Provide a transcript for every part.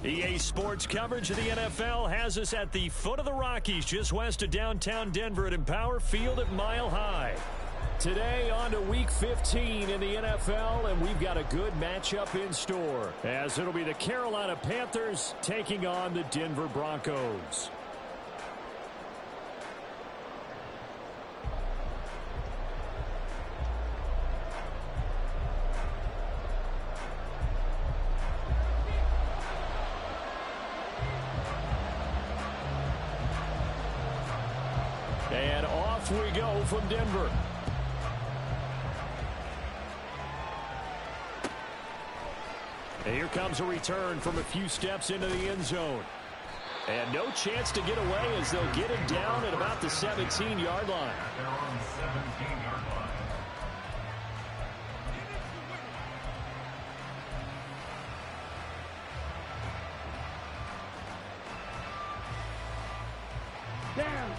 EA Sports coverage of the NFL has us at the foot of the Rockies, just west of downtown Denver at Empower Field at Mile High. Today on to Week 15 in the NFL, and we've got a good matchup in store, as it'll be the Carolina Panthers taking on the Denver Broncos. And off we go from Denver. And here comes a return from a few steps into the end zone. And no chance to get away as they'll get it down at about the 17-yard line. They're on the 17-yard line. Down.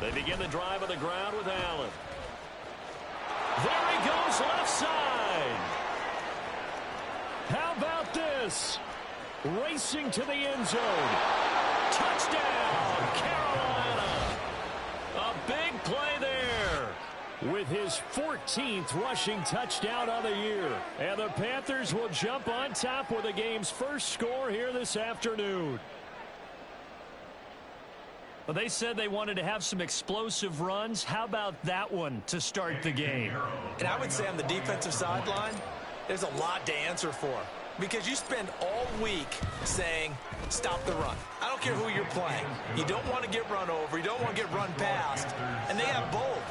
They begin the drive on the ground with Allen. There he goes, left side. How about this? Racing to the end zone. Touchdown, Carolina. A big play there with his 14th rushing touchdown of the year. And the Panthers will jump on top with the game's first score here this afternoon. Well, they said they wanted to have some explosive runs. How about that one to start the game? And I would say on the defensive sideline, there's a lot to answer for. Because you spend all week saying, stop the run. I don't care who you're playing. You don't want to get run over. You don't want to get run past. And they have both.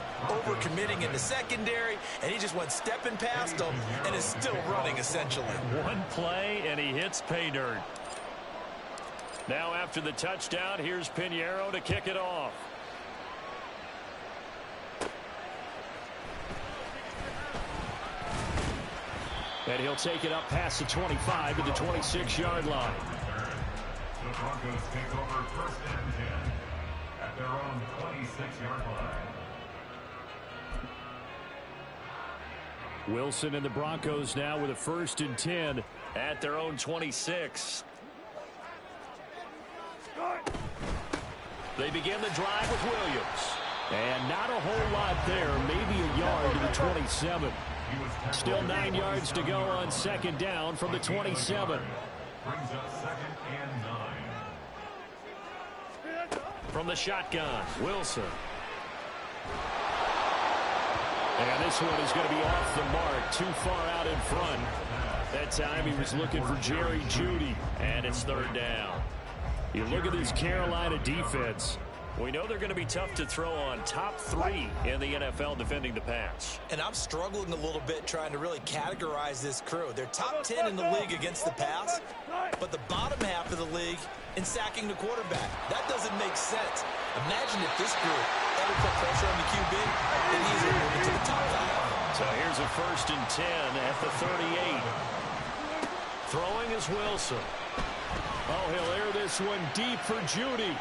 Over-committing in the secondary, and he just went stepping past them and is still running, essentially. One play, and he hits pay dirt. Now after the touchdown, here's Pinheiro to kick it off. And he'll take it up past the 25 to the 26-yard line. The Broncos take over first and 10 at their own 26-yard line. Wilson and the Broncos now with a first and 10 at their own 26. They begin the drive with Williams. And not a whole lot there, maybe a yard to the 27. Still 9 yards to go on second down from the 27. Brings up second and 9. From the shotgun, Wilson. And this one is going to be off the mark, too far out in front. That time he was looking for Jerry Jeudy, and it's third down. You look at this Carolina defense. We know they're going to be tough to throw on. Top 3 in the NFL defending the pass. And I'm struggling a little bit trying to really categorize this crew. They're top 10 in the league against the pass, but the bottom half of the league in sacking the quarterback. That doesn't make sense. Imagine if this group ever put pressure on the QB, then he's moving to the top 5. So here's a first and 10 at the 38. Throwing is Wilson. Oh, he'll air this one deep for Jeudy.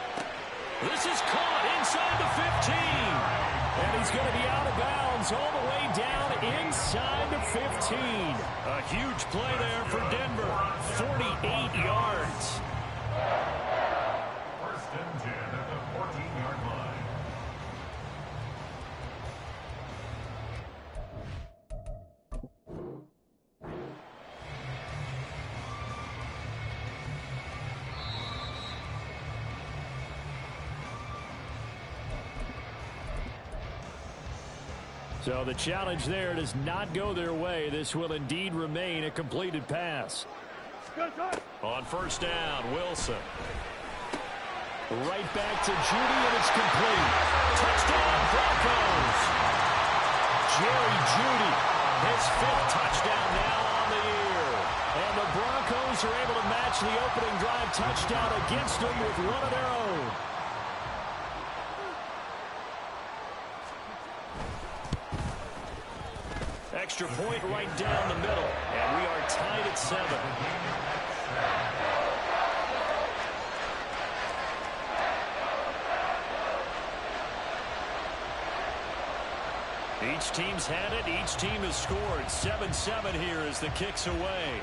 This is caught inside the 15. And he's going to be out of bounds all the way down inside the 15. A huge play there for Denver. 48 yards. First and 10 at the 14-yard line. So the challenge there does not go their way. This will indeed remain a completed pass. On first down, Wilson. Right back to Jeudy, and it's complete. Touchdown, Broncos. Jerry Jeudy, his 5th touchdown now on the year. And the Broncos are able to match the opening drive touchdown against them with one of their own. Extra point right down the middle, and we are tied at 7. Each team's had it. Each team has scored. 7-7 here as the kick's away.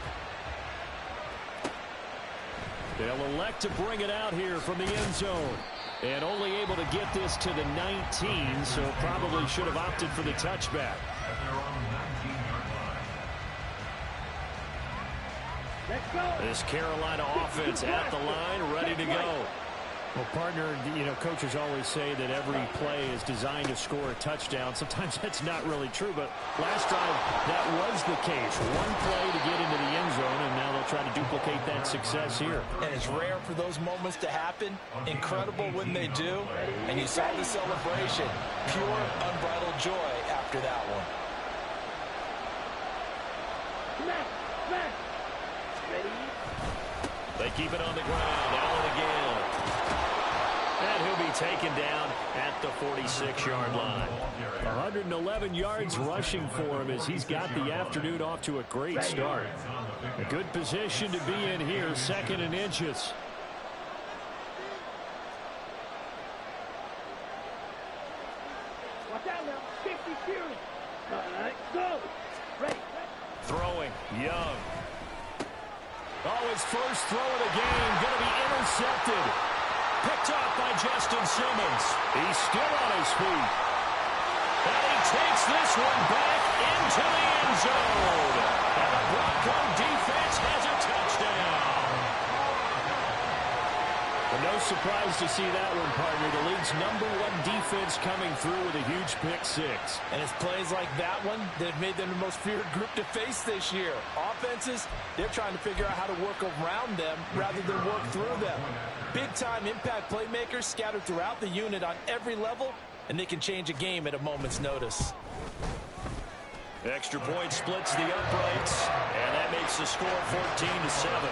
They'll elect to bring it out here from the end zone. And only able to get this to the 19, so probably should have opted for the touchback. This Carolina offense at the line, ready to go. Well, partner, you know, coaches always say that every play is designed to score a touchdown. Sometimes that's not really true, but last drive that was the case. One play to get into the end zone, and now they'll try to duplicate that success here. And it's rare for those moments to happen. Incredible when they do. And you saw the celebration. Pure, unbridled joy after that one. They keep it on the ground. Allen again. And he'll be taken down at the 46-yard line. 111 yards rushing for him as he's got the afternoon off to a great start. A good position to be in here, 2nd and inches. Watch out now. 50 shooting. All right, go. Ready. Throwing. Young. Oh, his first throw of the game going to be intercepted. Picked off by Justin Simmons. He's still on his feet. And he takes this one back into the end zone. And the Broncos defense has a touchdown. But no surprise to see that one, partner. The league's #1 defense coming through with a huge pick six. And it's plays like that one that have made them the most feared group to face this year. Offenses, they're trying to figure out how to work around them rather than work through them. Big-time impact playmakers scattered throughout the unit on every level, and they can change a game at a moment's notice. Extra point splits the uprights, and that makes the score 14-7.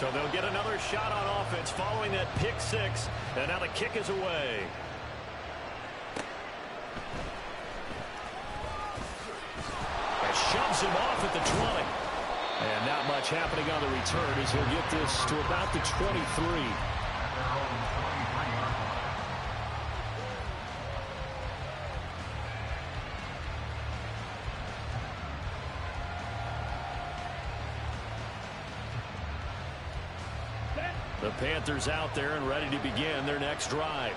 So they'll get another shot on offense following that pick six, and now the kick is away. And shoves him off at the 20. And not much happening on the return as he'll get this to about the 23. The Panthers out there and ready to begin their next drive.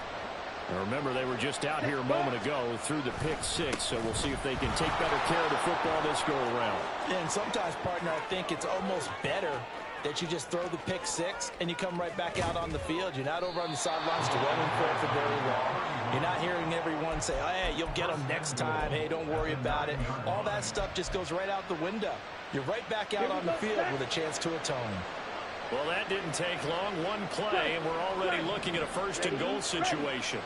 Now remember, they were just out here a moment ago through the pick six, so we'll see if they can take better care of the football this go around. And sometimes, partner, I think it's almost better that you just throw the pick six and you come right back out on the field. You're not over on the sidelines dwelling for very long. You're not hearing everyone say, oh, hey, you'll get them next time. Hey, don't worry about it. All that stuff just goes right out the window. You're right back out on the field with a chance to atone. Well, that didn't take long. One play, and we're already looking at a 1st and goal situation.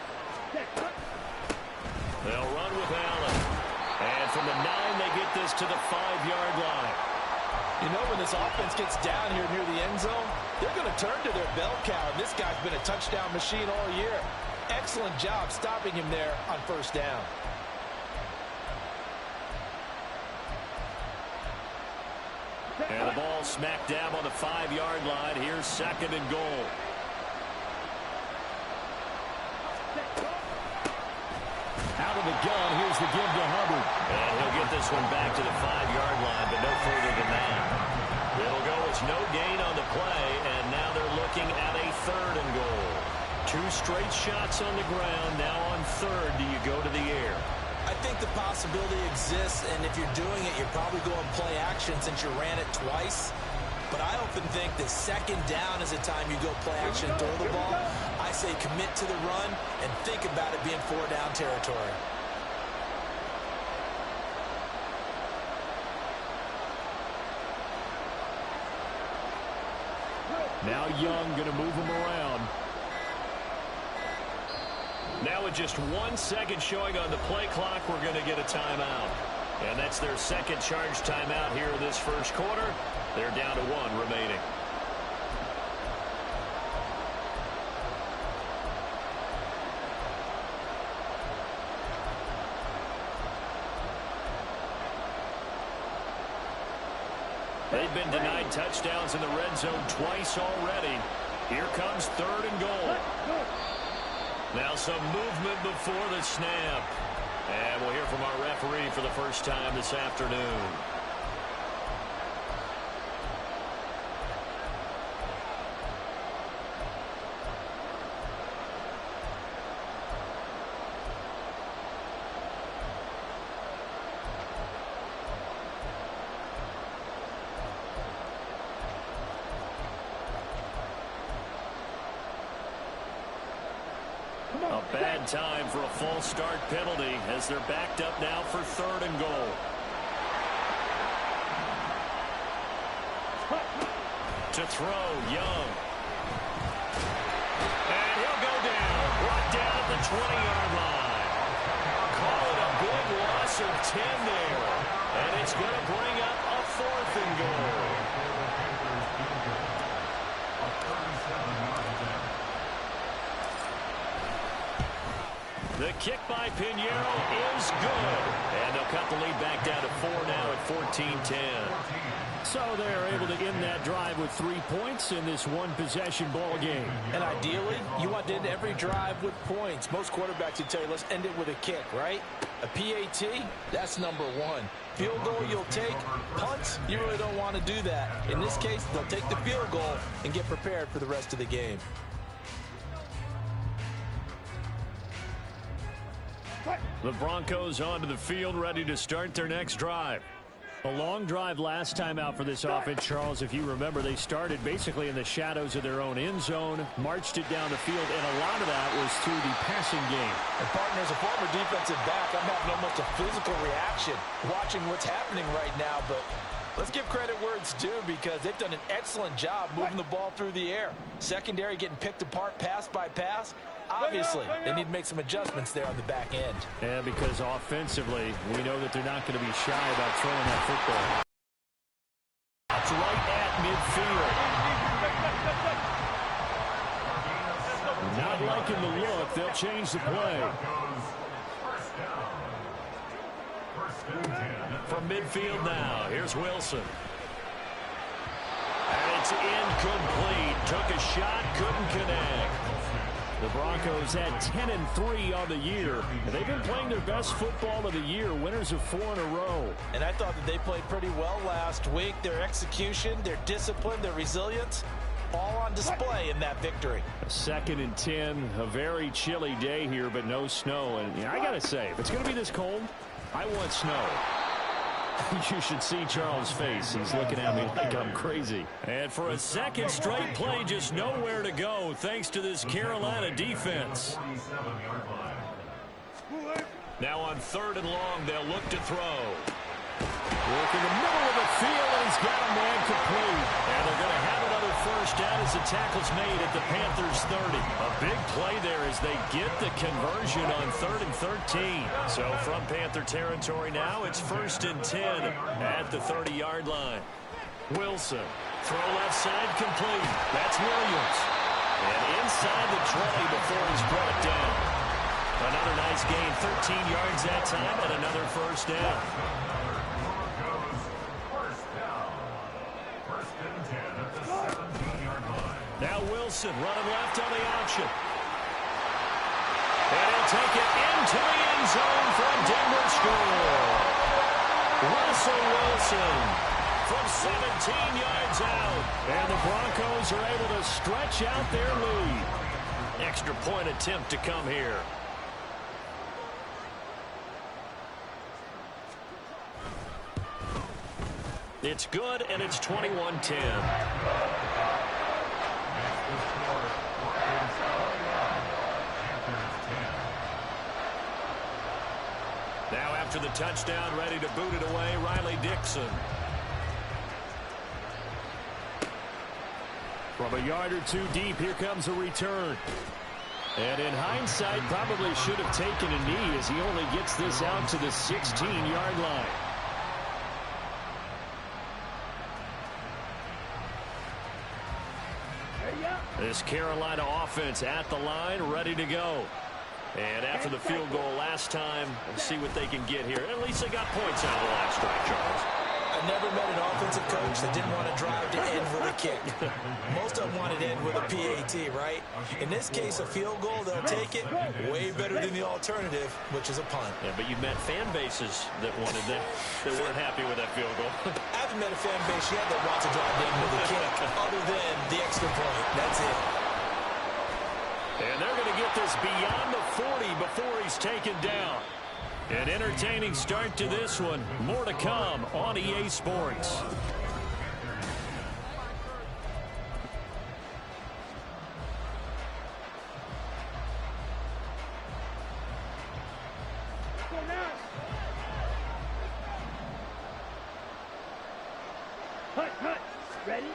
They'll run with Allen. And from the 9, they get this to the 5-yard line. You know, when this offense gets down here near the end zone, they're going to turn to their bell cow. And this guy's been a touchdown machine all year. Excellent job stopping him there on 1st down. And the ball smack dab on the 5-yard line. Here's 2nd and goal. Out of the gun, here's the give to Hubbard. And he'll get this one back to the 5-yard line, but no further than that. It'll go as no gain on the play, and now they're looking at a 3rd and goal. 2 straight shots on the ground. Now on 3rd, do you go to the air? I think the possibility exists, and if you're doing it, you're probably going play action since you ran it twice. But I often think that 2nd down is the time you go play action and throw the ball. I say commit to the run and think about it being 4-down territory. Now Young going to move him around. Now with just 1 second showing on the play clock, we're going to get a timeout. And that's their 2nd charge timeout here in this 1st quarter. They're down to 1 remaining. They've been denied touchdowns in the red zone twice already. Here comes 3rd and goal. Now some movement before the snap. And we'll hear from our referee for the first time this afternoon. A bad time for a false start penalty as they're backed up now for 3rd and goal. To throw, Young. And he'll go down. Brought down at the 20-yard line. Call it a big loss of 10 there. And it's going to bring up a 4th and goal. The kick by Pinheiro is good. And they'll cut the lead back down to 4 now at 14-10. So they're able to end that drive with 3 points in this one-possession ball game. And ideally, you want to end every drive with points. Most quarterbacks would tell you, let's end it with a kick, right? A PAT, that's number 1. Field goal you'll take. Punts, you really don't want to do that. In this case, they'll take the field goal and get prepared for the rest of the game. The Broncos onto the field, ready to start their next drive. A long drive last time out for this offense, Charles. If you remember, they started basically in the shadows of their own end zone, marched it down the field, and a lot of that was through the passing game. And partner, as a former defensive back, I'm having almost a physical reaction watching what's happening right now. But let's give credit where it's due, because they've done an excellent job moving the ball through the air. Secondary getting picked apart pass by pass. Obviously, they need to make some adjustments there on the back end. Yeah, because offensively, we know that they're not going to be shy about throwing that football. It's right at midfield. Not liking the look. They'll change the play. From midfield now, here's Wilson. And it's incomplete. Took a shot, couldn't connect. The Broncos had 10-3 on the year. They've been playing their best football of the year, winners of 4 in a row. And I thought that they played pretty well last week. Their execution, their discipline, their resilience, all on display in that victory. 2nd and 10, a very chilly day here, but no snow. And I got to say, if it's going to be this cold, I want snow. You should see Charles' face. He's looking at me like I'm crazy. And for a second straight play, just nowhere to go thanks to this Carolina defense. Now on 3rd and long, they'll look to throw. Work in the middle of the field, and he's got a man complete. And they're going to have another first down as the tackle's made at the Panthers' 30. A big play there as they get the conversion on 3rd and 13. So from Panther territory now, it's 1st and 10 at the 30-yard line. Wilson, throw left side complete. That's Williams. And inside the 20 before he's brought down. Another nice gain, 13 yards that time, and another first down. Now Wilson running left on the option. And he'll take it into the end zone from Denver score. Russell Wilson from 17 yards out. And the Broncos are able to stretch out their lead. Extra point attempt to come here. It's good, and it's 21-10. Now after the touchdown, ready to boot it away, Riley Dixon. From a yard or two deep, here comes a return. And in hindsight, probably should have taken a knee as he only gets this out to the 16-yard line. This Carolina offense at the line, ready to go. And after the field goal last time, we'll see what they can get here. At least they got points out of the last drive, Charles. I never met an offensive coach that didn't want to drive to end with a kick. Most of them wanted tight end with a PAT, right? In this case, a field goal, they'll take it. Way better than the alternative, which is a punt. Yeah, but you've met fan bases that wanted that weren't happy with that field goal. I haven't met a fan base yet that wants to drive in with a kick other than the extra point. That's it. And they're going to get this beyond the 40 before he's taken down. An entertaining start to this one. More to come on EA Sports. Ready?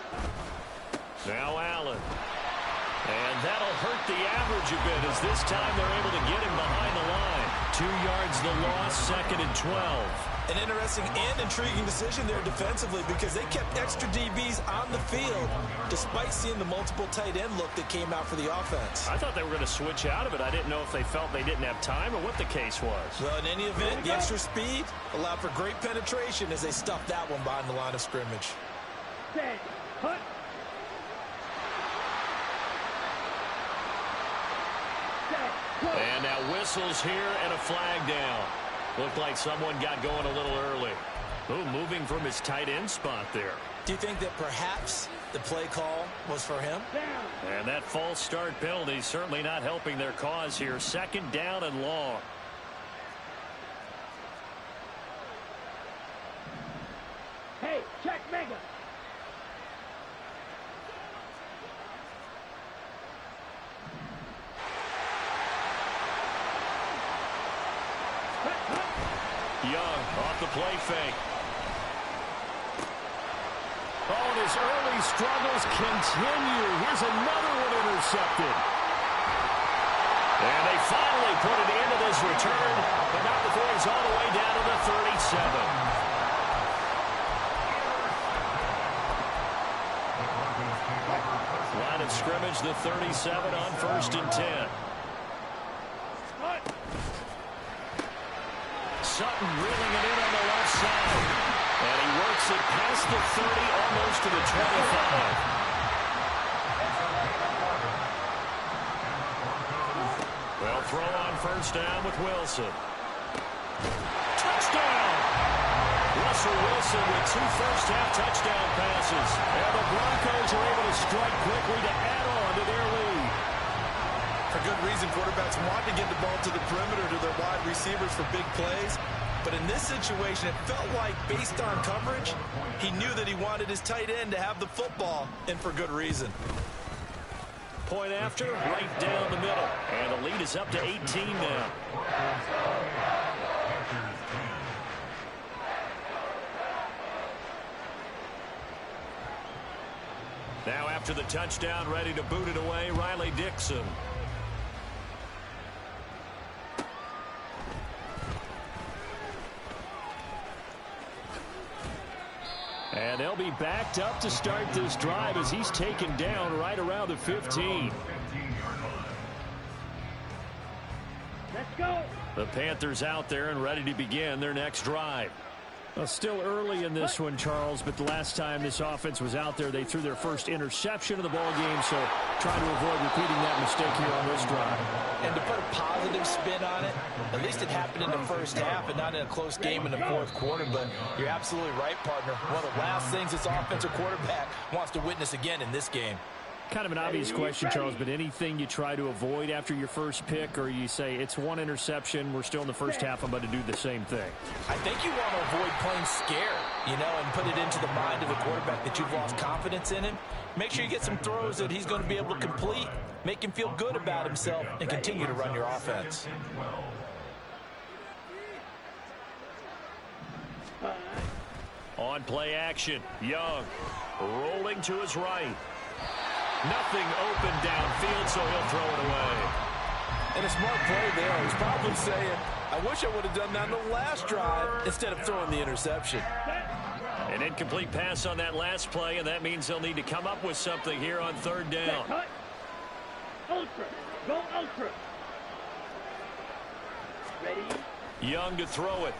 Now Allen. And that'll hurt the average a bit as this time they're able to get him behind the line. 2 yards the loss, 2nd and 12. An interesting and intriguing decision there defensively because they kept extra DBs on the field despite seeing the multiple tight end look that came out for the offense. I thought they were going to switch out of it. I didn't know if they felt they didn't have time or what the case was. Well, in any event, the extra speed allowed for great penetration as they stuffed that one behind the line of scrimmage. Set. Hut. And now whistles here and a flag down. Looked like someone got going a little early. Ooh, moving from his tight end spot there. Do you think that perhaps the play call was for him? Down. And that false start penalty certainly not helping their cause here. 2nd down and long. Hey, check Mega. Young off the play fake. Oh, and his early struggles continue. Here's another one intercepted. And they finally put it into this return, but not before he's all the way down to the 37. Line of scrimmage, the 37 on 1st and 10. Sutton reeling it in on the left side. And he works it past the 30, almost to the 25. Well, throw on 1st down with Wilson. Touchdown! Russell Wilson with 2 first-half touchdown passes. And the Broncos are able to strike quickly to add on to their lead. For good reason, quarterbacks want to get the ball to the perimeter to their wide receivers for big plays. But in this situation, it felt like, based on coverage, he knew that he wanted his tight end to have the football, and for good reason. Point after, right down the middle. And the lead is up to 18 now. Now after the touchdown, ready to boot it away, Riley Dixon. And they'll be backed up to start this drive as he's taken down right around the 15. Let's go. The Panthers out there and ready to begin their next drive. Well, still early in this one, Charles, but the last time this offense was out there, they threw their first interception of the ball game, so trying to avoid repeating that mistake here on this drive. And to put a positive spin on it, at least it happened in the first half and not in a close game in the 4th quarter, but you're absolutely right, partner. One of the last things this offensive quarterback wants to witness again in this game. Kind of an obvious question, Charles, but anything you try to avoid after your first pick, or you say it's 1 interception, we're still in the first half, I'm going to do the same thing? I think you want to avoid playing scared, and put it into the mind of the quarterback that you've lost confidence in him. Make sure you get some throws that he's going to be able to complete, make him feel good about himself, and continue to run your offense. On play action, Young rolling to his right. Nothing open downfield, so he'll throw it away. And a smart play there. He's probably saying, I wish I would have done that in the last drive instead of throwing the interception. An incomplete pass on that last play, and that means they'll need to come up with something here on 3rd down. Cut. Ultra. Go ultra. Ready. Young to throw it.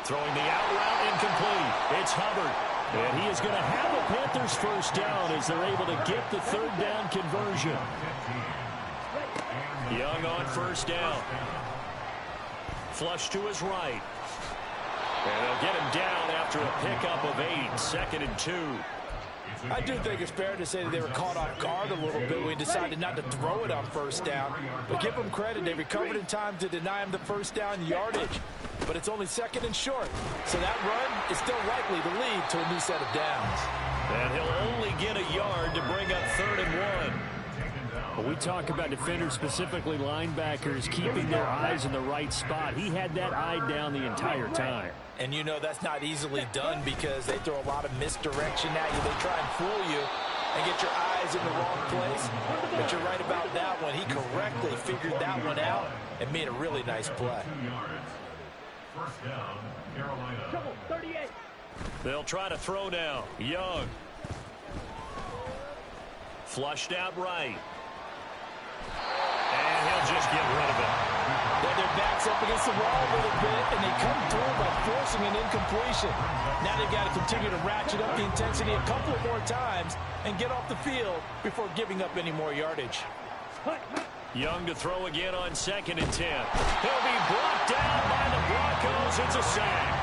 Throwing the out route incomplete. It's Hubbard. And he is going to have the Panthers first down as they're able to get the third down conversion. Young on first down. Flush to his right. And they'll get him down after a pickup of 8, 2nd and 2. I do think it's fair to say that they were caught off guard a little bit when we decided not to throw it on first down. But give them credit. They recovered in time to deny him the first down yardage. But it's only 2nd and short. So that run is still likely to lead to a new set of downs. And he'll only get a yard to bring up 3rd and 1. When we talk about defenders, specifically linebackers, keeping their eyes in the right spot. He had that eye down the entire time. And you know that's not easily done because they throw a lot of misdirection at you. They try and fool you and get your eyes in the wrong place. But you're right about that one. He correctly figured that one out and made a really nice play. First down, Carolina. 38. They'll try to throw now. Young. Flushed out right. And he'll just get rid of it. Their backs up against the wall a little bit, and they come through by forcing an incompletion. Now they've got to continue to ratchet up the intensity a couple more times and get off the field before giving up any more yardage. Young to throw again on 2nd and 10. He'll be brought down by the Broncos. It's a sack.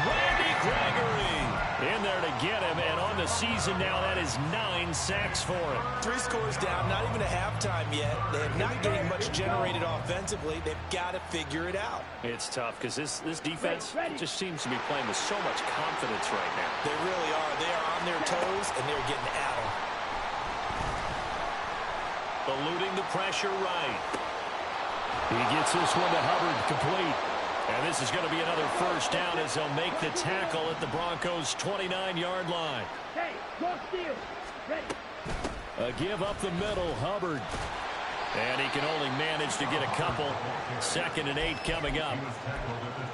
Randy Gregory in there to get him, and on the season now, that is 9 sacks for him. 3 scores down, not even a halftime yet. They have not getting much generated offensively. They've got to figure it out. It's tough because this defense just seems to be playing with so much confidence right now. They really are. They are on their toes, and they're getting at them. Eluding the pressure right. He gets this one to Hubbard, complete. And this is going to be another first down as they'll make the tackle at the Broncos' 29-yard line. Hey, cross field. Ready. A give up the middle, Hubbard. And he can only manage to get a couple. 2nd and 8 coming up.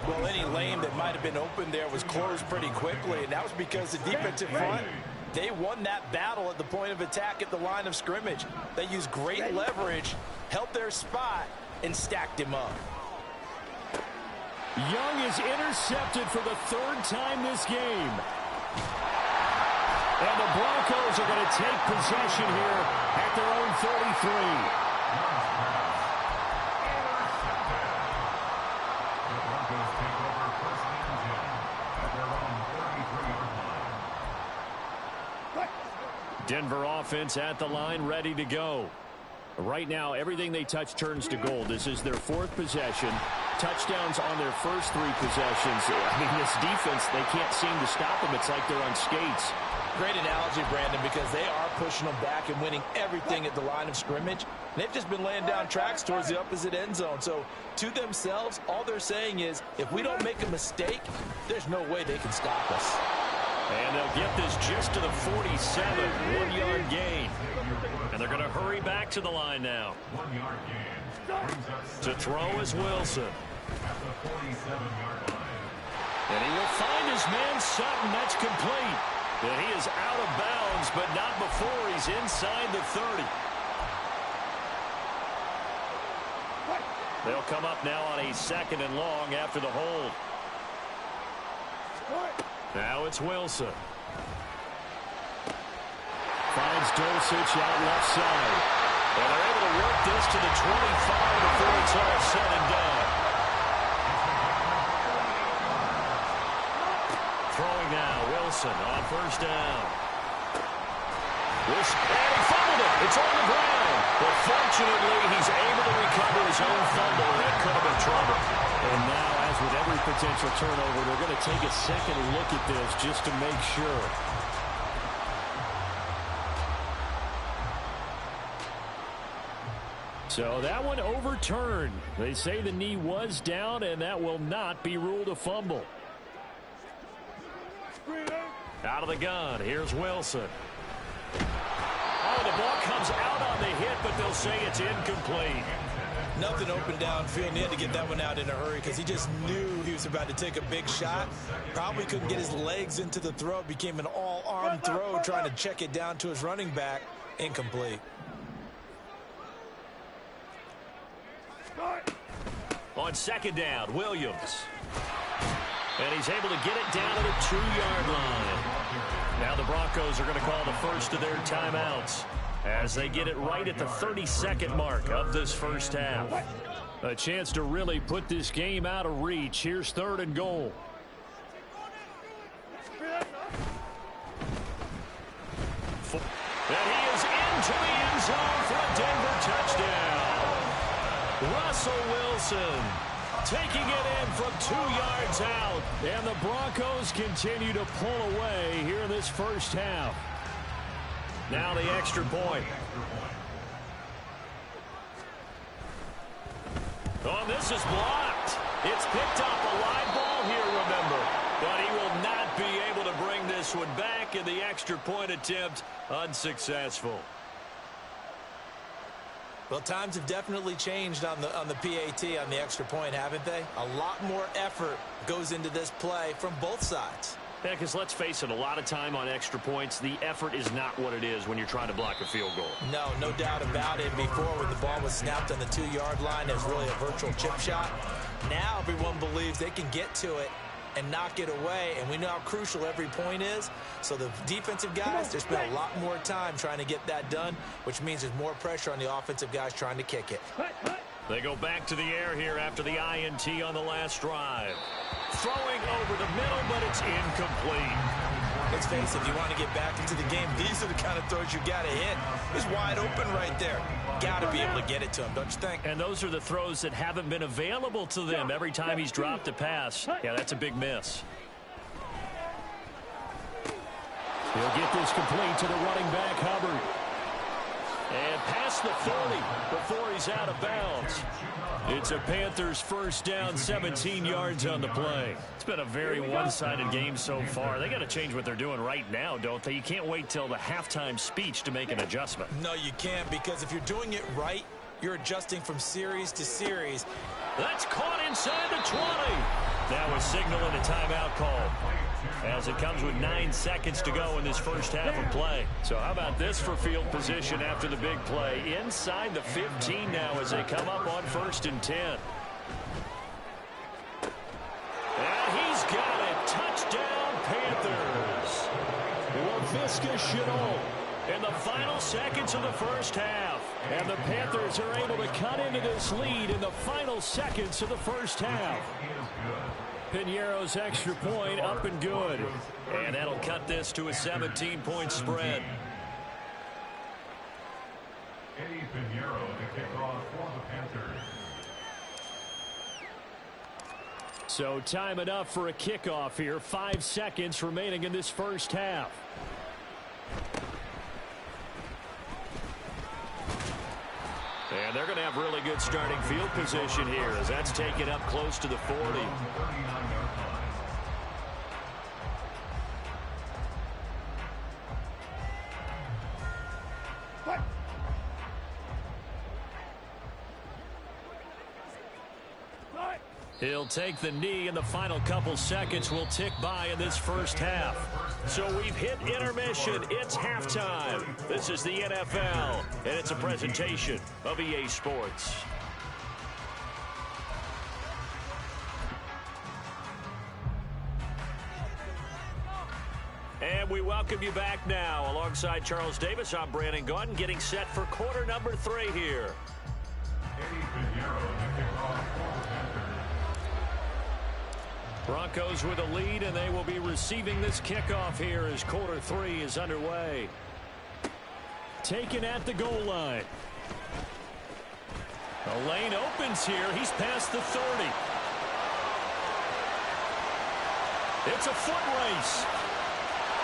Well, any lane that might have been open there was closed pretty quickly, and that was because the defensive front, they won that battle at the point of attack at the line of scrimmage. They used great leverage, held their spot, and stacked him up. Young is intercepted for the 3rd time this game. And the Broncos are going to take possession here at their own 33. The Broncos take over first and 10 at their own 33-yard line. Denver offense at the line, ready to go. Right now, everything they touch turns to gold. This is their 4th possession. Touchdowns on their first 3 possessions. I mean, this defense, they can't seem to stop them. It's like they're on skates. Great analogy, Brandon, because they are pushing them back and winning everything at the line of scrimmage. They've just been laying down tracks towards the opposite end zone. So, to themselves, all they're saying is, if we don't make a mistake, there's no way they can stop us. And they'll get this just to the 47, 1-yard gain. And they're going to hurry back to the line now. 1-yard gain. To throw is Wilson. At the 47-yard line. And he will find his man Sutton. That's complete. And he is out of bounds, but not before he's inside the 30. They'll come up now on a 2nd and long after the hold. Now it's Wilson. Finds Dulcich out left side. And they're able to work this to the 25 before it's all said and done. Throwing now, Wilson on first down. And he fumbled it. It's on the ground. But fortunately, he's able to recover his own fumble. That could have been trouble. And now, as with every potential turnover, they're going to take a second look at this just to make sure. So that one overturned. They say the knee was down, and that will not be ruled a fumble. Out of the gun, here's Wilson. Oh, the ball comes out on the hit, but they'll say it's incomplete. Nothing open downfield, and he had to get that one out in a hurry because he just knew he was about to take a big shot. Probably couldn't get his legs into the throw. It became an all-arm throw, trying to check it down to his running back. Incomplete. On 2nd down, Williams. And he's able to get it down to the 2-yard line. Now the Broncos are going to call the first of their timeouts as they get it right at the 32nd mark of this first half. A chance to really put this game out of reach. Here's 3rd and goal. And he is into the end zone for a Denver touchdown. Russell Wilson taking it in from 2 yards out. And the Broncos continue to pull away here in this first half. Now the extra point. Oh, this is blocked. It's picked up, a live ball here, remember. But he will not be able to bring this one back, and the extra point attempt unsuccessful. Well, times have definitely changed on the PAT, on the extra point, haven't they? A lot more effort goes into this play from both sides. Yeah, because let's face it, a lot of time on extra points, the effort is not what it is when you're trying to block a field goal. No doubt about it. Before, when the ball was snapped on the 2-yard line, it was really a virtual chip shot. Now everyone believes they can get to it and knock it away, and we know how crucial every point is. So the defensive guys, they spend a lot more time trying to get that done, which means there's more pressure on the offensive guys trying to kick it. They go back to the air here after the INT on the last drive. Throwing over the middle, but it's incomplete. Let's face it, if you want to get back into the game, these are the kind of throws you got to hit. He's wide open right there. Got to be able to get it to him, don't you think? And those are the throws that haven't been available to them every time he's dropped a pass. Yeah, that's a big miss. He'll get this complete to the running back, Hubbard. And past the 30 before he's out of bounds. It's a Panthers first down, 17 yards on the play. It's been a very one-sided game so far. They got to change what they're doing right now, don't they? You can't wait till the halftime speech to make an adjustment. No, you can't, because if you're doing it right, you're adjusting from series to series. That's caught inside the 20. Now a signal and a timeout call, as it comes with 9 seconds to go in this first half of play. So how about this for field position after the big play? Inside the 15 now as they come up on 1st and 10. And he's got it. Touchdown, Panthers. LaVisca Chenault. In the final seconds of the first half. And the Panthers are able to cut into this lead in the final seconds of the first half. Piñeiro's extra point up and good. And that'll cut this to a 17-point spread. Eddie Piñeiro, the kickoff for the Panthers. So time enough for a kickoff here. 5 seconds remaining in this first half. And they're going to have really good starting field position here as that's taken up close to the 40. He'll take the knee, and the final couple seconds will tick by in this first half. So we've hit intermission. It's halftime. This is the NFL, and it's a presentation of EA Sports. And we welcome you back now. Alongside Charles Davis, I'm Brandon Gunn, getting set for quarter number 3 here. Broncos with a lead, and they will be receiving this kickoff here as quarter 3 is underway. Taken at the goal line. The lane opens here. He's past the 30. It's a foot race.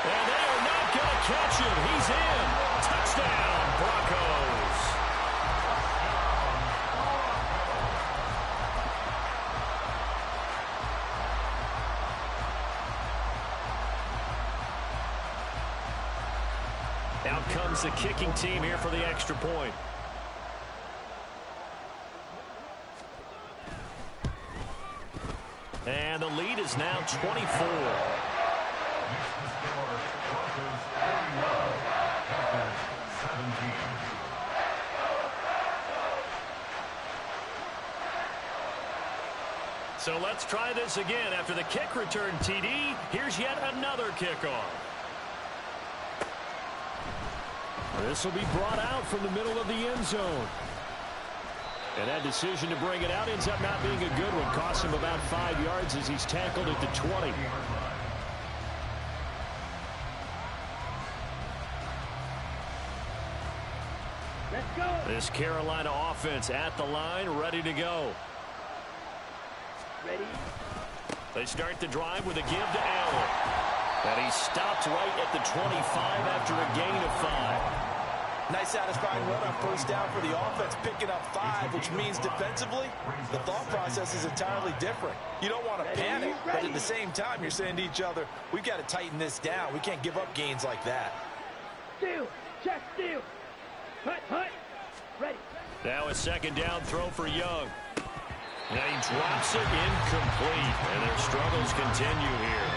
And they are not going to catch him. He's in. Touchdown, Broncos. Out comes the kicking team here for the extra point. And the lead is now 24. So let's try this again. After the kick return TD, here's yet another kickoff. This will be brought out from the middle of the end zone. And that decision to bring it out ends up not being a good one. Costs him about 5 yards as he's tackled at the 20. Let's go. This Carolina offense at the line, ready to go. Ready. They start the drive with a give to Allen. And he stopped right at the 25 after a gain of 5. Nice satisfying run on first down for the offense, picking up 5, which means defensively, the thought process is entirely different. You don't want to panic, but at the same time, you're saying to each other, we've got to tighten this down. We can't give up gains like that. Steal. Check steal. Hut. Ready. Now a second down throw for Young. Now he drops it incomplete, and their struggles continue here.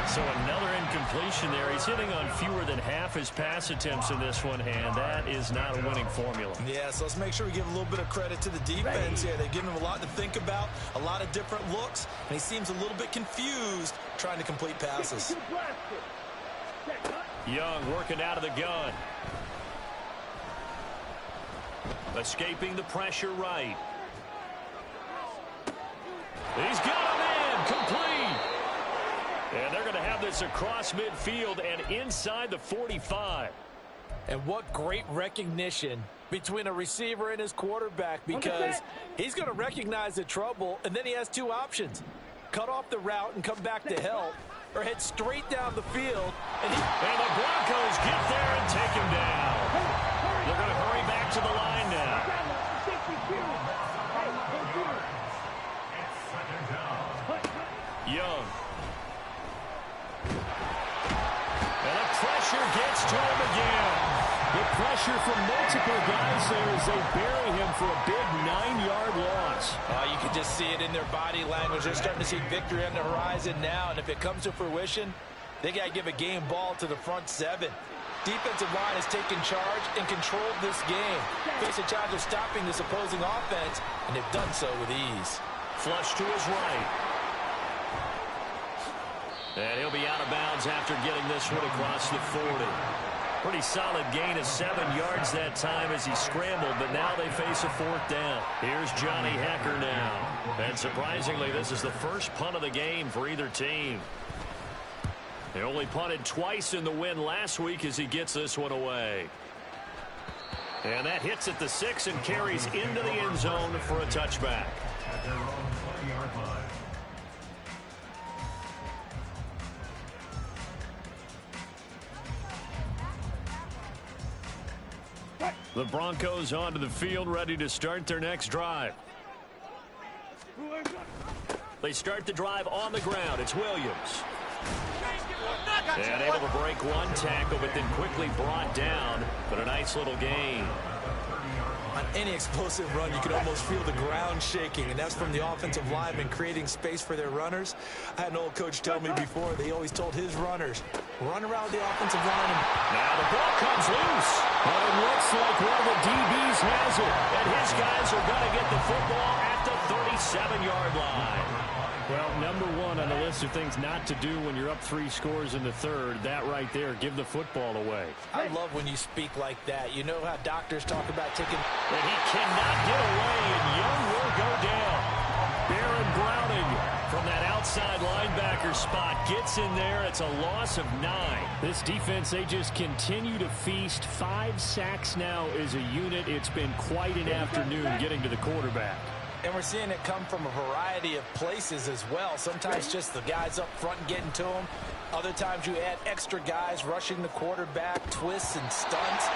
So another incompletion there. He's hitting on fewer than half his pass attempts in this one, and that is not a winning formula. Yeah, so let's make sure we give a little bit of credit to the defense here. They've given him a lot to think about, a lot of different looks, and he seems a little bit confused trying to complete passes. Young working out of the gun. Escaping the pressure right. He's got him in. Complete. And they're going to have this across midfield and inside the 45. And what great recognition between a receiver and his quarterback, because he's going to recognize the trouble, and then he has 2 options. Cut off the route and come back to help, or head straight down the field. And the Broncos get there and take him down. They're going to hurry back to the line now. Young. And the pressure gets to him again. The pressure from multiple guys there as they bury him for a big 9-yard loss. You can just see it in their body language. They're starting to see victory on the horizon now, and if it comes to fruition, they got to give a game ball to the front 7. Defensive line has taken charge and controlled this game. Face a challenge of stopping this opposing offense, and they've done so with ease. Flush to his right. And he'll be out of bounds after getting this one across the 40. Pretty solid gain of 7 yards that time as he scrambled, but now they face a 4th down. Here's Johnny Hecker now. And surprisingly, this is the first punt of the game for either team. They only punted twice in the win last week as he gets this one away. And that hits at the 6 and carries into the end zone for a touchback. At their own 20-yard line. The Broncos onto the field, ready to start their next drive. They start the drive on the ground. It's Williams. And able to break one tackle, but then quickly brought down. But a nice little gain. On any explosive run, you can almost feel the ground shaking, and that's from the offensive linemen creating space for their runners. I had an old coach tell me before, they always told his runners, run around the offensive line. Now the ball comes loose. But it looks like one of the DBs has it. And his guys are going to get the football at the 37-yard line. Well, number 1 on the list of things not to do when you're up 3 scores in the third, that right there, give the football away. I love when you speak like that. You know how doctors talk about taking... And he cannot get away, and Young will go down. Baron Browning from that outside linebacker spot gets in there. It's a loss of 9. This defense, they just continue to feast. 5 sacks now as a unit. It's been quite an afternoon getting to the quarterback. And we're seeing it come from a variety of places as well. Sometimes just the guys up front getting to them. Other times you add extra guys rushing the quarterback, twists and stunts.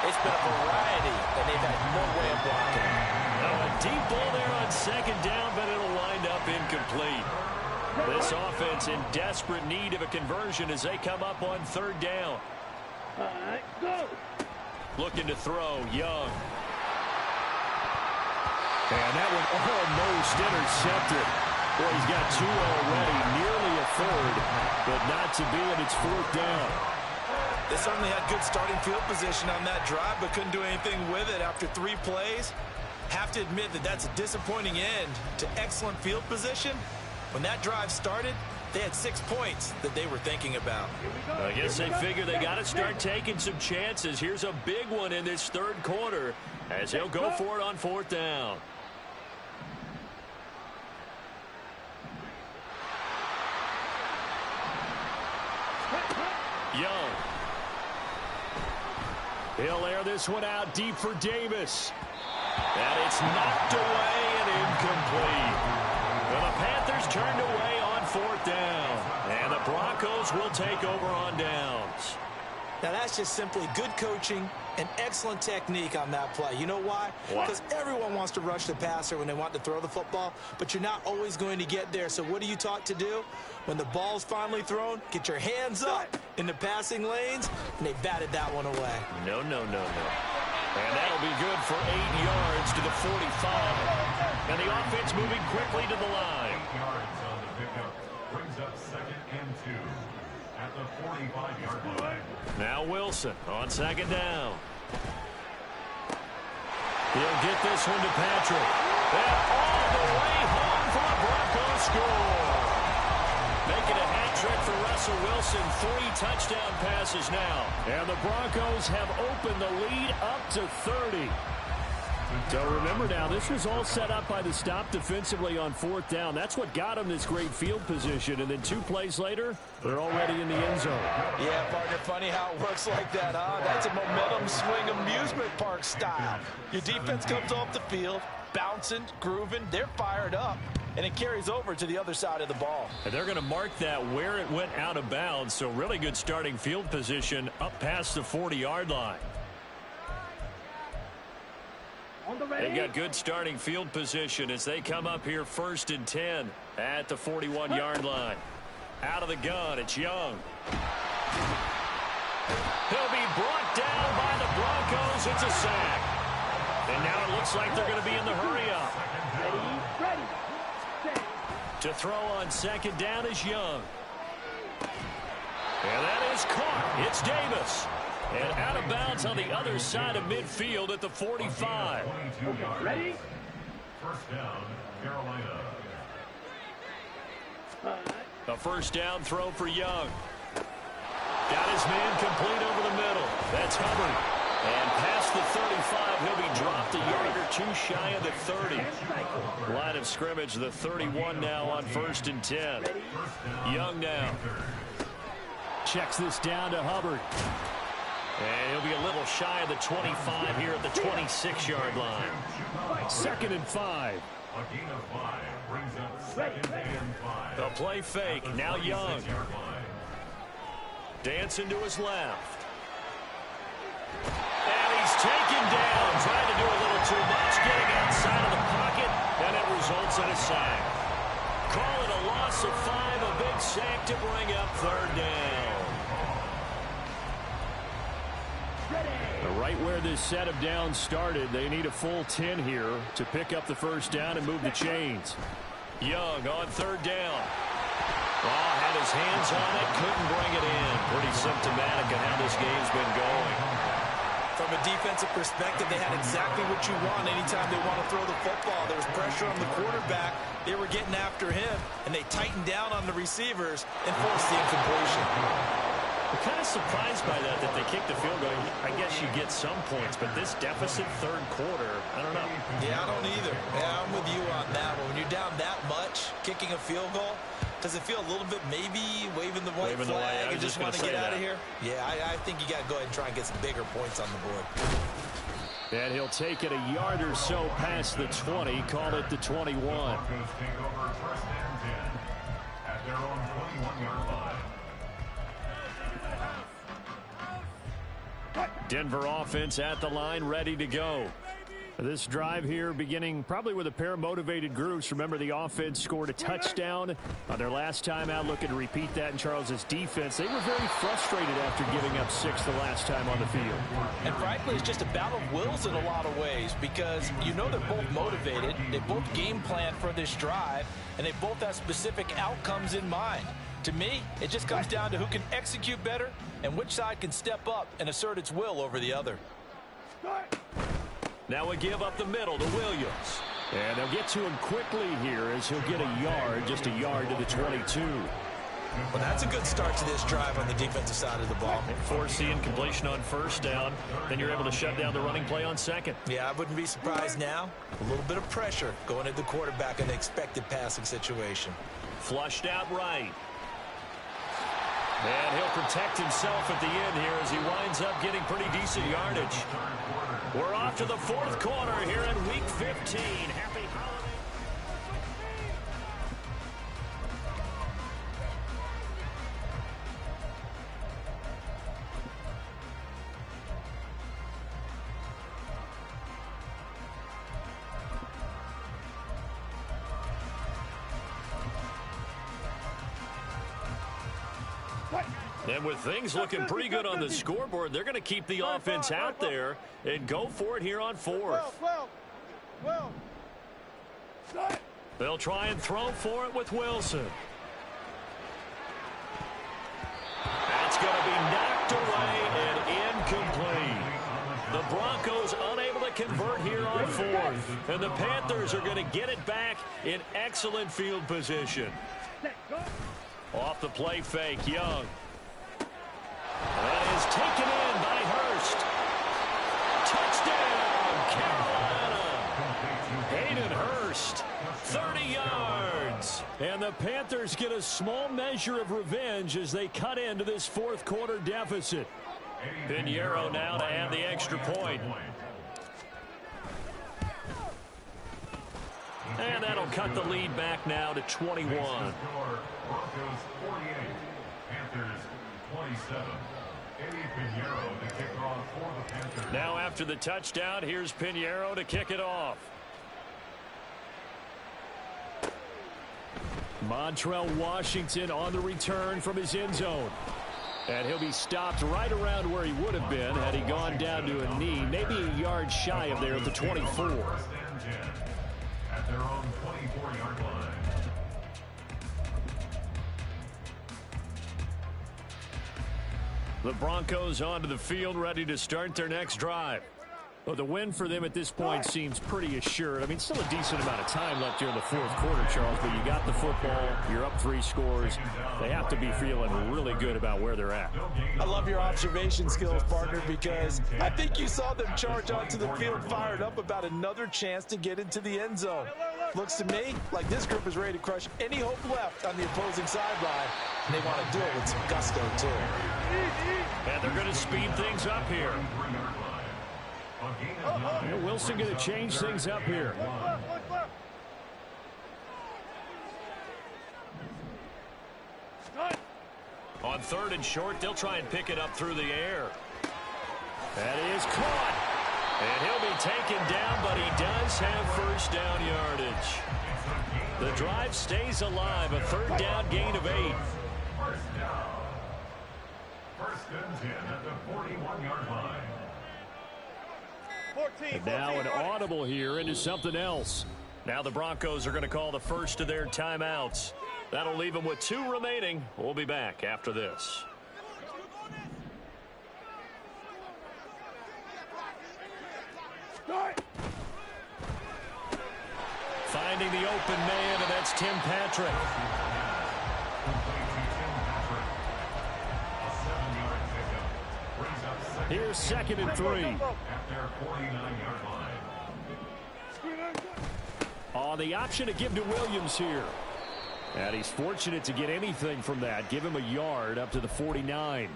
It's been a variety, and they've had no way of blocking. Now a deep ball there on second down, but it'll wind up incomplete. This offense in desperate need of a conversion as they come up on 3rd down. All right, go. Looking to throw, Young. And that one almost intercepted. Boy, he's got 2 already, nearly a 3rd, but not to be, and it's 4th down. They certainly had good starting field position on that drive, but couldn't do anything with it after 3 plays. Have to admit that that's a disappointing end to excellent field position. When that drive started, they had 6 points that they were thinking about. I guess they figure they got to start taking some chances. Here's a big one in this third quarter as he'll go for it on 4th down. Young. He'll air this one out deep for Davis. And it's knocked away and incomplete. Well, the Panthers turned away on 4th down. And the Broncos will take over on downs. Now, that's just simply good coaching and excellent technique on that play. You know why? Because everyone wants to rush the passer when they want to throw the football, but you're not always going to get there. So what are you taught to do? When the ball's finally thrown, get your hands up in the passing lanes, and they batted that one away. No. And that'll be good for 8 yards to the 45. And the offense moving quickly to the line. 8 yards on the pickup. Brings up 2nd and 2 at the 45-yard line. Now Wilson on 2nd down. He'll get this one to Patrick. And all the way home for a Broncos score. Making a hat trick for Russell Wilson. 3 touchdown passes now. And the Broncos have opened the lead up to 30. So remember now, this was all set up by the stop defensively on 4th down. That's what got them this great field position. And then 2 plays later, they're already in the end zone. Yeah, partner, funny how it works like that, huh? That's a momentum swing amusement park style. Your defense comes off the field, bouncing, grooving, they're fired up, and it carries over to the other side of the ball. And they're going to mark that where it went out of bounds. So really good starting field position up past the 40-yard line. They got good starting field position as they come up here 1st and 10 at the 41-yard line. Out of the gun, it's Young. He'll be brought down by the Broncos. It's a sack. And now it looks like they're going to be in the hurry-up. To throw on 2nd down is Young. And that is caught. It's Davis. And out of bounds on the other side of midfield at the 45. Ready? 1st down, Carolina. A 1st down throw for Young. Got his man complete over the middle. That's Hubbard. And past the 35, he'll be dropped a yard or 2 shy of the 30. Line of scrimmage, the 31 now on 1st and 10. Young now. Checks this down to Hubbard. And he'll be a little shy of the 25 here at the 26-yard line. 2nd and 5. A gain of 5 brings up 2nd and 5. The play fake. Now Young. Dancing to his left. And he's taken down. Trying to do a little too much. Getting outside of the pocket. And it results in a sack. Call it a loss of 5. A big sack to bring up 3rd down. Right where this set of downs started, they need a full 10 here to pick up the 1st down and move the chains. Young on 3rd down. Oh, had his hands on it, couldn't bring it in. Pretty symptomatic of how this game's been going. From a defensive perspective, they had exactly what you want anytime they want to throw the football. There was pressure on the quarterback. They were getting after him, and they tightened down on the receivers and forced the incompletion. I'm kind of surprised by that they kicked the field goal. I guess you get some points, but this deficit 3rd quarter, I don't know. Yeah, I don't either. Yeah, I'm with you on that one. When you're down that much, kicking a field goal, does it feel a little bit maybe waving the white flag and just want to get out of here? Yeah, I think you got to go ahead and try and get some bigger points on the board. And he'll take it a yard or so past the 20, call it the 21. Broncos take over 1st and 10 at their own 21-yard line. Denver offense at the line, ready to go. This drive here beginning probably with a pair of motivated groups. Remember, the offense scored a touchdown on their last time out. Looking to repeat that in Charles's defense. They were very frustrated after giving up 6 the last time on the field. And frankly, it's just a battle of wills in a lot of ways because you know they're both motivated. They both game plan for this drive, and they both have specific outcomes in mind. To me, it just comes down to who can execute better and which side can step up and assert its will over the other. Now a give up the middle to Williams. And they'll get to him quickly here as he'll get a yard, just a yard to the 22. Well, that's a good start to this drive on the defensive side of the ball. Forcing completion on first down. Then you're able to shut down the running play on second. Yeah, I wouldn't be surprised now. A little bit of pressure going at the quarterback in an expected passing situation. Flushed out right. And he'll protect himself at the end here as he winds up getting pretty decent yardage. We're off to the fourth quarter here in Week 15. Happy holidays. And with things looking pretty good on the scoreboard, they're going to keep the offense out there and go for it here on fourth. They'll try and throw for it with Wilson. That's going to be knocked away and incomplete. The Broncos unable to convert here on fourth. And the Panthers are going to get it back in excellent field position. Off the play fake, Young. That is taken in by Hurst. Touchdown, Carolina. Hayden Hurst, 30 yards. And the Panthers get a small measure of revenge as they cut into this fourth quarter deficit. Pinheiro now to add the extra point. And that'll cut the lead back now to 21. Broncos 48, Panthers 27. Pinheiro to kick off for the Panthers. Now after the touchdown, here's Pinheiro to kick it off. Montrell Washington on the return from his end zone. And he'll be stopped right around where he would have been had he gone down to a knee, maybe a yard shy of there at the 24. At their own 24-yard line. The Broncos onto the field, ready to start their next drive. Well, the win for them at this point seems pretty assured. I mean, still a decent amount of time left here in the fourth quarter, Charles, but you got the football, you're up 3 scores. They have to be feeling really good about where they're at. I love your observation skills, partner, because I think you saw them charge onto the field fired up about another chance to get into the end zone. Looks to me like this group is ready to crush any hope left on the opposing sideline, and they want to do it with some gusto, too. And they're going to speed things up here. Wilson going to change things up here. On third and short, they'll try and pick it up through the air. That is caught. And he'll be taken down, but he does have first down yardage. The drive stays alive, a third down gain of 8. First down. First and 10 at the 41-yard line. And now an audible here into something else. Now the Broncos are going to call the first of their timeouts. That'll leave them with 2 remaining. We'll be back after this. Finding the open man, and that's Tim Patrick. Here's 2nd and 3. At their 49-yard line. On the option to give to Williams here. And he's fortunate to get anything from that. Give him a yard up to the 49.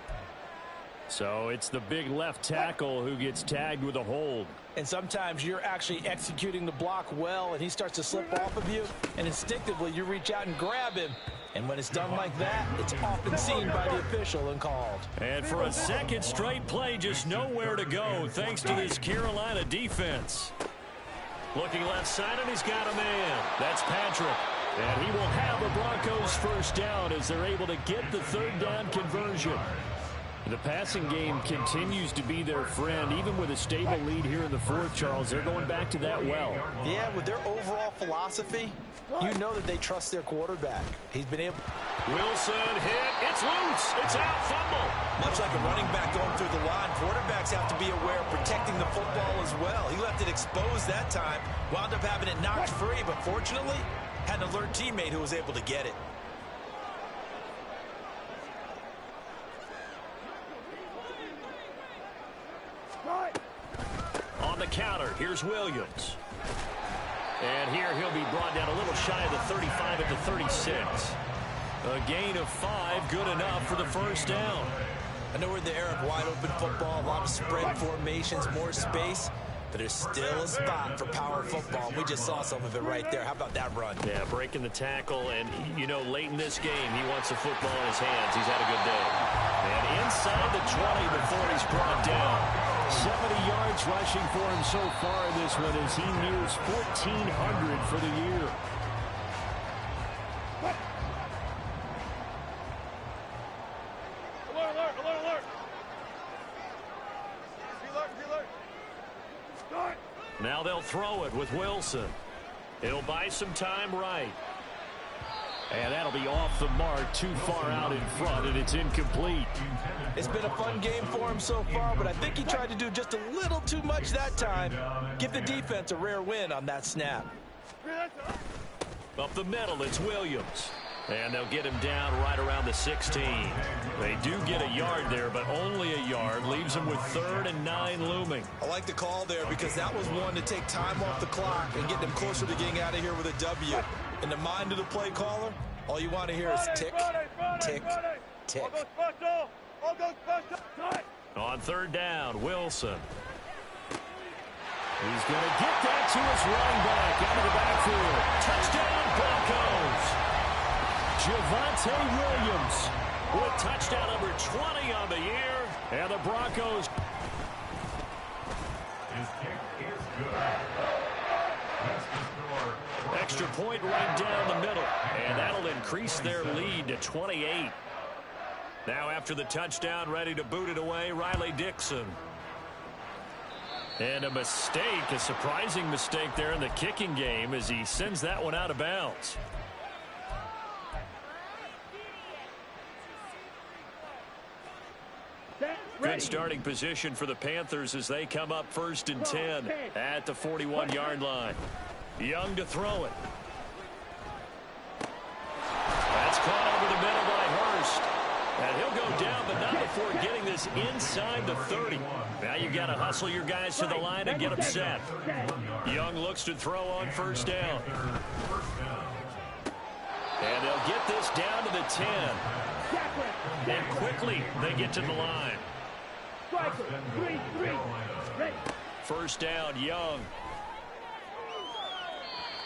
So it's the big left tackle who gets tagged with a hold. And sometimes you're actually executing the block well, and he starts to slip off of you, and instinctively you reach out and grab him. And when it's done like that, it's often seen by the official and called. And for a second straight play, just nowhere to go thanks to this Carolina defense. Looking left side, and he's got a man. That's Patrick. And he will have a Broncos first down as they're able to get the third down conversion. The passing game continues to be their friend, even with a stable lead here in the fourth, Charles. They're going back to that well. Yeah, with their overall philosophy, you know that they trust their quarterback. He's been able... Wilson hit. It's loose. It's out. Fumble. Much like a running back going through the line, quarterbacks have to be aware of protecting the football as well. He left it exposed that time, wound up having it knocked free, but fortunately, had an alert teammate who was able to get it. the counter. Here's Williams. And here he'll be brought down a little shy of the 35 at the 36. A gain of 5, good enough for the first down. I know we're in the era of wide-open football, a lot of spread formations, more space, but there's still a spot for power football. We just saw some of it right there. How about that run? Yeah, breaking the tackle, and, you know, late in this game, he wants the football in his hands. He's had a good day. And inside the 20 before he's brought down. 70 yards rushing for him so far in this one as he nears 1,400 for the year. Now they'll throw it with Wilson. He'll buy some time right. And that'll be off the mark, too far out in front, and it's incomplete. It's been a fun game for him so far, but I think he tried to do just a little too much that time. Give the defense a rare win on that snap. Up the middle, it's Williams. And they'll get him down right around the 16. They do get a yard there, but only a yard. Leaves him with 3rd and 9 looming. I like the call there because that was one to take time off the clock and get them closer to getting out of here with a W. In the mind of the play caller, all you want to hear is tick, tick, tick. On 3rd down, Wilson. He's going to get that to his running back out of the backfield. Touchdown, Broncos! Javonte Williams with touchdown number 20 on the year. And the Broncos. His kick is good. That's the score. Extra point right down the middle. And that'll increase their lead to 28. Now after the touchdown, ready to boot it away, Riley Dixon. And a mistake, a surprising mistake there in the kicking game as he sends that one out of bounds. Good starting position for the Panthers as they come up 1st and 10 at the 41-yard line. Young to throw it. That's caught over the middle by Hurst. And he'll go down, but not before getting this inside the 30. Now you've got to hustle your guys to the line and get them set. Young looks to throw on 1st down. And they'll get this down to the 10. And quickly they get to the line. 1st down, Young.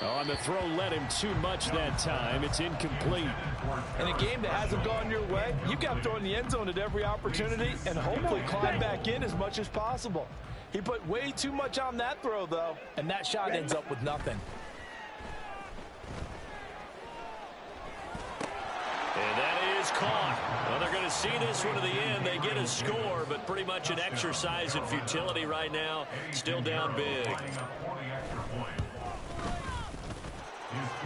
On the throw, led him too much that time. It's incomplete. In a game that hasn't gone your way, you've got to throw in the end zone at every opportunity and hopefully climb back in as much as possible. He put way too much on that throw, though, and that shot ends up with nothing. And that is caught. Well, they're going to see this one to the end. They get a score, but pretty much an exercise in futility right now. Still down big.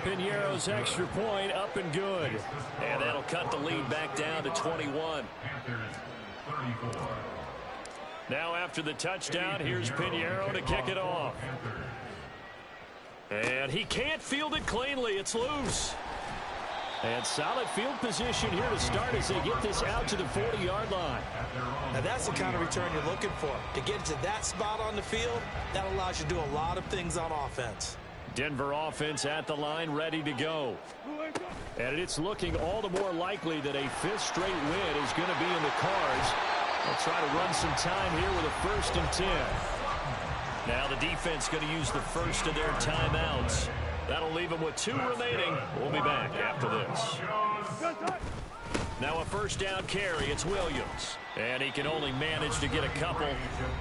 Piñeiro's extra point up and good. And that'll cut the lead back down to 21. Now after the touchdown, here's Piñeiro to kick it off. And he can't field it cleanly. It's loose. And solid field position here to start as they get this out to the 40-yard line. Now that's the kind of return you're looking for. To get to that spot on the field, that allows you to do a lot of things on offense. Denver offense at the line, ready to go. And it's looking all the more likely that a 5th straight win is going to be in the cards. They'll try to run some time here with a 1st and 10. Now the defense going to use the first of their timeouts. That'll leave them with 2 remaining. We'll be back after this. Now a 1st down carry. It's Williams. And he can only manage to get a couple.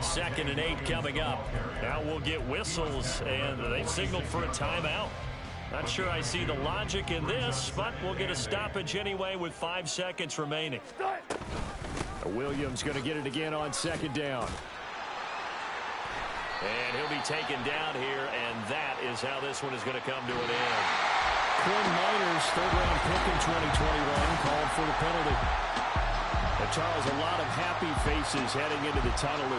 2nd and 8 coming up. Now we'll get whistles, and they signaled for a timeout. Not sure I see the logic in this, but we'll get a stoppage anyway with 5 seconds remaining. Williams going to get it again on 2nd down. And he'll be taken down here, and that is how this one is going to come to an end. Quinn Miners, 3rd-round pick in 2021, called for the penalty. But Charles, a lot of happy faces heading into the tunnel as